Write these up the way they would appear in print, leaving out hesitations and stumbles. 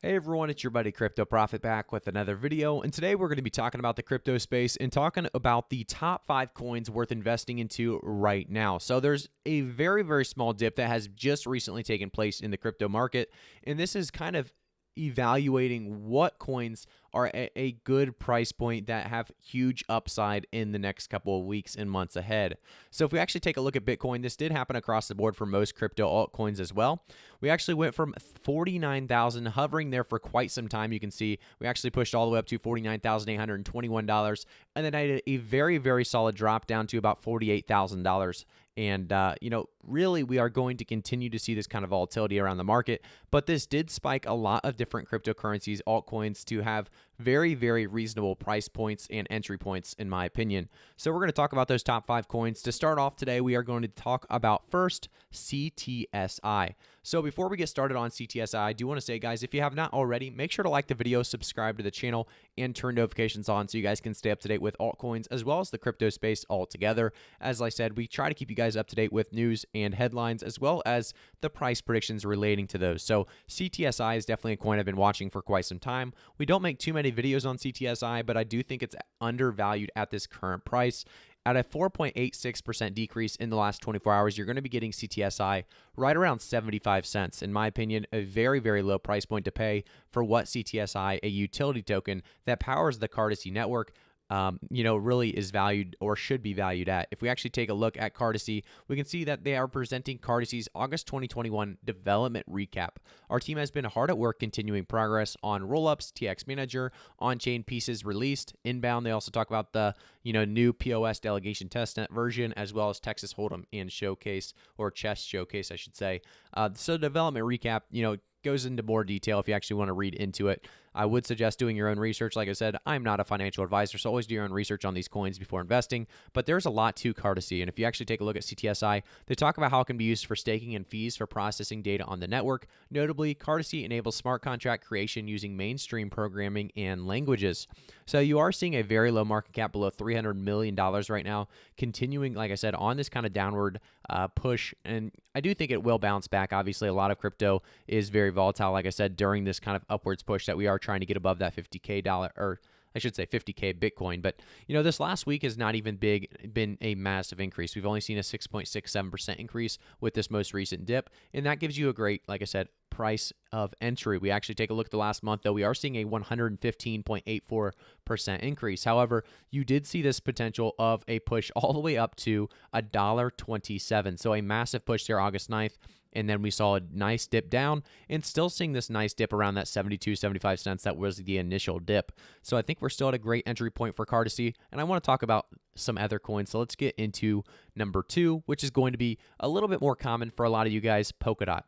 Hey everyone, it's your buddy Crypto Profit back with another video, and today we're going to be talking about the crypto space and talking about the top 5 coins worth investing into right now. So there's a very small dip that has just recently taken place in the crypto market, and this is kind of evaluating what coins are at a good price point that have huge upside in the next couple of weeks and months ahead. So if we actually take a look at Bitcoin, this did happen across the board for most crypto altcoins as well. We actually went from 49,000 hovering there for quite some time. You can see we actually pushed all the way up to $49,821, and then I had a very solid drop down to about $48,000. And, really, we are going to continue to see this kind of volatility around the market. But this did spike a lot of different cryptocurrencies, altcoins, to have very reasonable price points and entry points, in my opinion. So we're going to talk about those top 5 coins. To start off today, we are going to talk about first CTSI. So before we get started on CTSI, I do want to say, guys, if you have not already, make sure to like the video, subscribe to the channel, and turn notifications on so you guys can stay up to date with altcoins as well as the crypto space altogether. As I said, we try to keep you guys up to date with news and headlines as well as the price predictions relating to those. So CTSI is definitely a coin I've been watching for quite some time. We don't make too many videos on CTSI, but I do think it's undervalued at this current price. At a 4.86% decrease in the last 24 hours, you're going to be getting CTSI right around 75 cents. In my opinion, a very low price point to pay for what CTSI, a utility token that powers the Cartesi network, really is valued or should be valued at. If we actually take a look at Cartesi, we can see that they are presenting Cartesi's August 2021 development recap. Our team has been hard at work continuing progress on rollups, TX Manager, on-chain pieces released, inbound. They also talk about the new POS delegation testnet version, as well as Texas Hold'em and Showcase, or Chess Showcase, I should say. So development recap, goes into more detail if you actually want to read into it. I would suggest doing your own research. Like I said, I'm not a financial advisor, so always do your own research on these coins before investing. But there's a lot to Cartesi, and if you actually take a look at CTSI, they talk about how it can be used for staking and fees for processing data on the network. Notably, Cartesi enables smart contract creation using mainstream programming and languages. So you are seeing a very low market cap below $300 million right now, continuing, like I said, on this kind of downward push. And I do think it will bounce back. Obviously, a lot of crypto is very volatile, like I said, during this kind of upwards push that we are trying to get above that 50K dollar, or I should say 50K Bitcoin. But, this last week has not even been a massive increase. We've only seen a 6.67% increase with this most recent dip. And that gives you a great, like I said, price of entry. We actually take a look at the last month, though, we are seeing a 115.84% increase. However, you did see this potential of a push all the way up to $1.27. So a massive push there August 9th. And then we saw a nice dip down, and still seeing this nice dip around that 75 cents that was the initial dip. So I think we're still at a great entry point for Cartesi, and I want to talk about some other coins. So let's get into number 2, which is going to be a little bit more common for a lot of you guys, Polkadot.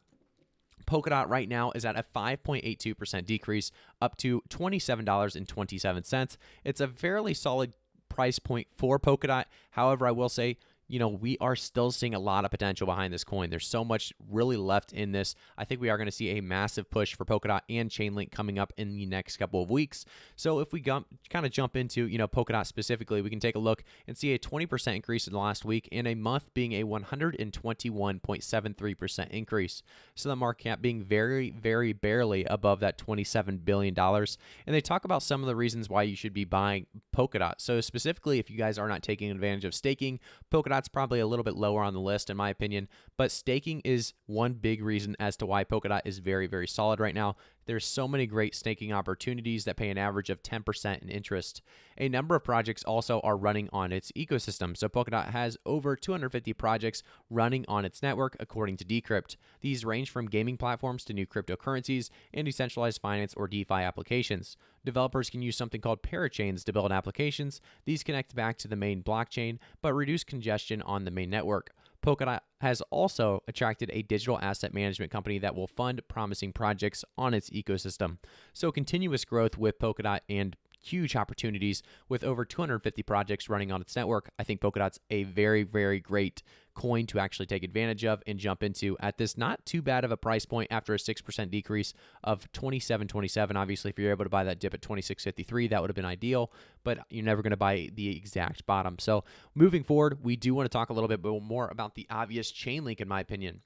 Polkadot right now is at a 5.82% decrease, up to $27.27. It's a fairly solid price point for Polkadot. However, I will say, we are still seeing a lot of potential behind this coin. There's so much really left in this. I think we are going to see a massive push for Polkadot and Chainlink coming up in the next couple of weeks. So if we kind of jump into, Polkadot specifically, we can take a look and see a 20% increase in the last week, and a month being a 121.73% increase. So the market cap being very barely above that $27 billion. And they talk about some of the reasons why you should be buying Polkadot. So specifically, if you guys are not taking advantage of staking, Polkadot's probably a little bit lower on the list in my opinion, but staking is one big reason as to why Polkadot is very solid right now. There's so many great staking opportunities that pay an average of 10% in interest. A number of projects also are running on its ecosystem. So Polkadot has over 250 projects running on its network, according to Decrypt. These range from gaming platforms to new cryptocurrencies and decentralized finance or DeFi applications. Developers can use something called parachains to build applications. These connect back to the main blockchain, but reduce congestion on the main network. Polkadot has also attracted a digital asset management company that will fund promising projects on its ecosystem. So continuous growth with Polkadot and huge opportunities with over 250 projects running on its network. I think Polkadot's a very great coin to actually take advantage of and jump into at this not too bad of a price point after a 6% decrease of $27.27. Obviously, if you're able to buy that dip at $26.53, that would have been ideal, but you're never going to buy the exact bottom. So moving forward, we do want to talk a little bit more about the obvious Chainlink, in my opinion.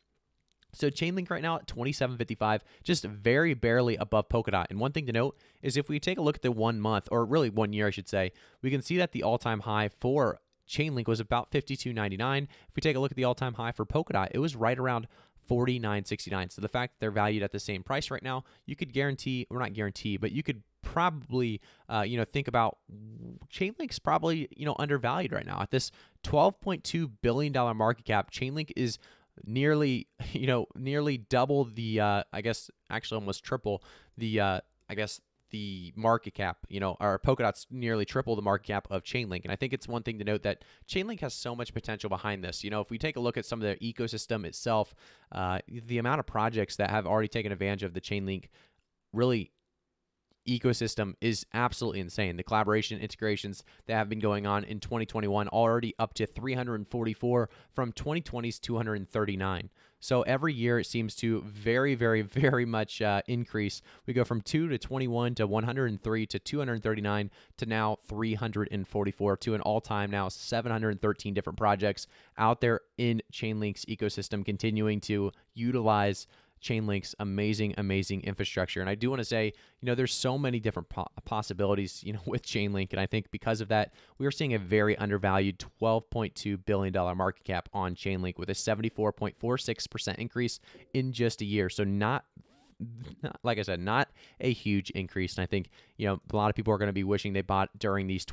So Chainlink right now at 27.55, just very barely above Polkadot. And one thing to note is if we take a look at the 1 month, or really 1 year, I should say, we can see that the all-time high for Chainlink was about 52.99. If we take a look at the all-time high for Polkadot, it was right around 49.69. So the fact that they're valued at the same price right now, you could guarantee, or not guarantee, but you could probably, think about Chainlink's probably, undervalued right now. At this $12.2 billion market cap, Chainlink is nearly double the, I guess, actually almost triple the, the market cap, or Polkadot's nearly triple the market cap of Chainlink. And I think it's one thing to note that Chainlink has so much potential behind this. If we take a look at some of the ecosystem itself, the amount of projects that have already taken advantage of the Chainlink really ecosystem is absolutely insane. The collaboration integrations that have been going on in 2021 already up to 344 from 2020's 239. So every year it seems to very, very, very much increase. We go from 2 to 21 to 103 to 239 to now 344 to an all-time now 713 different projects out there in Chainlink's ecosystem continuing to utilize Chainlink's amazing infrastructure. And I do want to say, there's so many different possibilities, with Chainlink. And I think because of that, we are seeing a very undervalued $12.2 billion market cap on Chainlink with a 74.46% increase in just a year. So not like I said, not a huge increase. And I think, a lot of people are going to be wishing they bought during these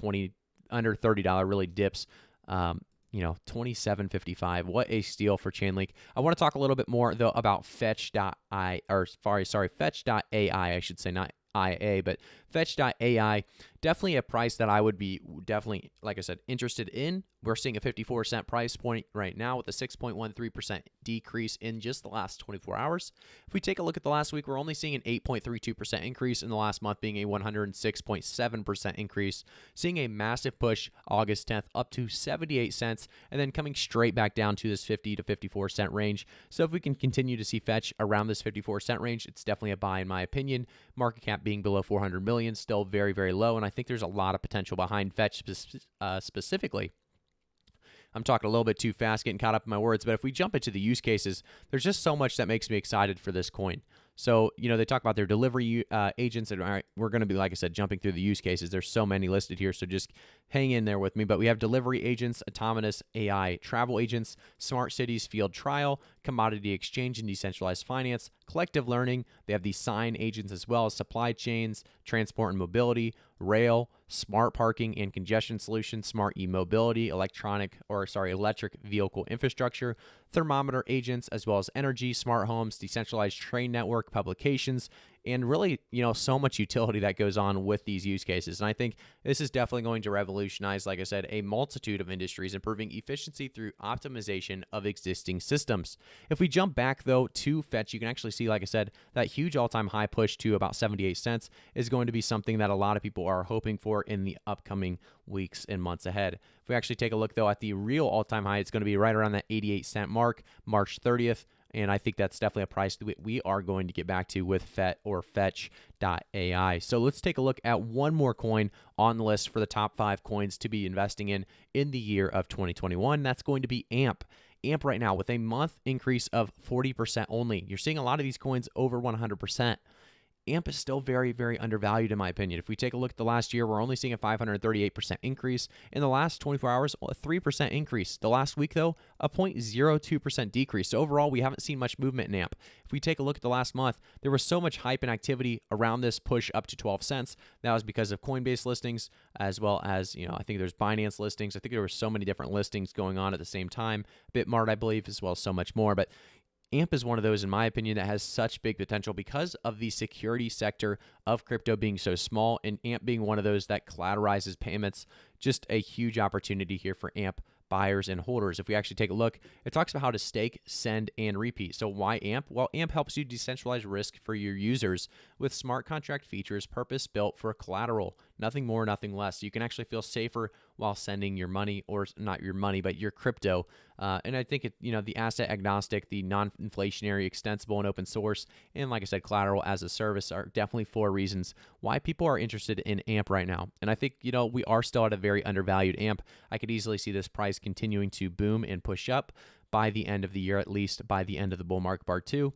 under $30 really dips. 27.55. What a steal for Chainlink. I want to talk a little bit more though about Fetch.ai, Fetch.ai, I should say, not IA, but Fetch.ai, definitely a price that I would be definitely, like I said, interested in. We're seeing a 54-cent price point right now with a 6.13% decrease in just the last 24 hours. If we take a look at the last week, we're only seeing an 8.32% increase in the last month being a 106.7% increase, seeing a massive push August 10th up to 78 cents and then coming straight back down to this 50 to 54 cent range. So if we can continue to see Fetch around this 54 cent range, it's definitely a buy in my opinion. Market cap being below 400 million, still very, very low. And I think there's a lot of potential behind Fetch specifically. I'm talking a little bit too fast, getting caught up in my words, but if we jump into the use cases, there's just so much that makes me excited for this coin. So, they talk about their delivery agents, and all right, we're going to be, like I said, jumping through the use cases. There's so many listed here, so just hang in there with me. But we have delivery agents, autonomous AI, travel agents, smart cities, field trial, commodity exchange and decentralized finance, collective learning. They have the sign agents as well as supply chains, transport and mobility, rail, smart parking and congestion solutions, smart e-mobility, electric vehicle infrastructure, thermometer agents, as well as energy, smart homes, decentralized train network, publications, and really, so much utility that goes on with these use cases. And I think this is definitely going to revolutionize, like I said, a multitude of industries, improving efficiency through optimization of existing systems. If we jump back, though, to Fetch, you can actually see, like I said, that huge all-time high push to about 78 cents is going to be something that a lot of people are hoping for in the upcoming weeks and months ahead. If we actually take a look, though, at the real all-time high, it's going to be right around that 88 cent mark, March 30th. And I think that's definitely a price that we are going to get back to with Fetch.ai. So let's take a look at one more coin on the list for the top 5 coins to be investing in the year of 2021. That's going to be AMP. AMP right now with a month increase of 40% only. You're seeing a lot of these coins over 100%. AMP is still very, very undervalued in my opinion. If we take a look at the last year, we're only seeing a 538% increase. In the last 24 hours, a 3% increase. The last week, though, a 0.02% decrease. So overall, we haven't seen much movement in AMP. If we take a look at the last month, there was so much hype and activity around this push up to 12 cents. That was because of Coinbase listings, as well as, I think there's Binance listings. I think there were so many different listings going on at the same time. Bitmart, I believe, as well as so much more. But AMP is one of those, in my opinion, that has such big potential because of the security sector of crypto being so small, and AMP being one of those that collateralizes payments. Just a huge opportunity here for AMP buyers and holders. If we actually take a look, it talks about how to stake, send, and repeat. So why AMP? Well, AMP helps you decentralize risk for your users with smart contract features purpose-built for collateral. Nothing more, nothing less. So you can actually feel safer while sending your money, or not your money, but your crypto. And I think the asset agnostic, the non-inflationary, extensible, and open source, and like I said, collateral as a service are definitely 4 reasons why people are interested in AMP right now. And I think, we are still at a very undervalued AMP. I could easily see this price continuing to boom and push up. by the end of the year, at least by the end of the bull market bar 2.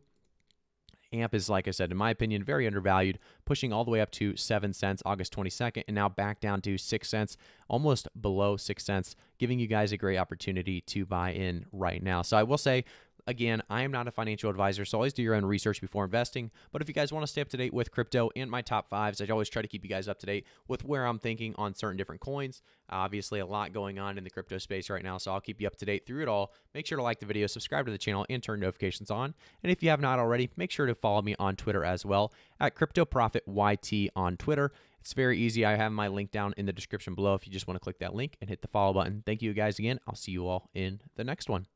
AMP is, like I said, in my opinion, very undervalued, pushing all the way up to 7 cents August 22nd, and now back down to 6 cents, almost below 6 cents, giving you guys a great opportunity to buy in right now. So I will say, again, I am not a financial advisor, so always do your own research before investing. But if you guys want to stay up to date with crypto and my top fives, I always try to keep you guys up to date with where I'm thinking on certain different coins. Obviously, a lot going on in the crypto space right now, so I'll keep you up to date through it all. Make sure to like the video, subscribe to the channel, and turn notifications on. And if you have not already, make sure to follow me on Twitter as well, at CryptoProfitYT on Twitter. It's very easy. I have my link down in the description below if you just want to click that link and hit the follow button. Thank you guys again. I'll see you all in the next one.